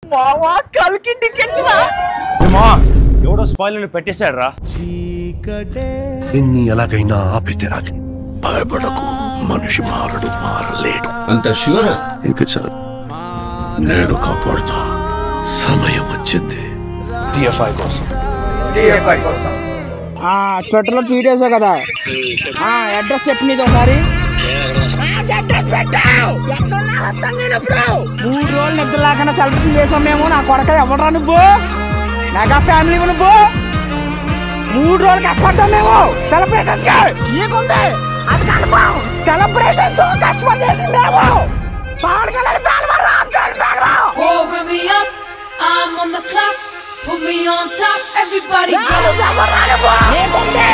మావా కల్కి టికెట్స్ రా ఎవడో స్పాయిలర్లు పెట్టేశాడు రా. దీన్ని ఎలాగైనా ఆపి తీరాలి. భయపడకు, మనిషి మారడు, మారలేడు. అంత షూర్? ఇక చాలు, నేను కాపాడుతా. సమయం వచ్చింది. TFI కోసం ట్విట్టర్లో ట్వీట్ వేసావు కదా, అడ్రస్ చెప్పు నీది ఒకసారి. 3 రోజులు నిద్ర లేకుండా సెలబ్రేషన్ చేసాం మేము. నా కొడక ఎవడరా నువ్వు? నాగా ఫ్యామిలీ నువ్వు 3 రోజులు కష్టపడ్డాం మేము సెలబ్రేషన్స్. సెలబ్రేషన్స్ కష్టపడి చేసింది మేము. Pawan Kalyan fan, Ram Charan fan. I'm on the clock, put me on top, everybody drop. నీకుండే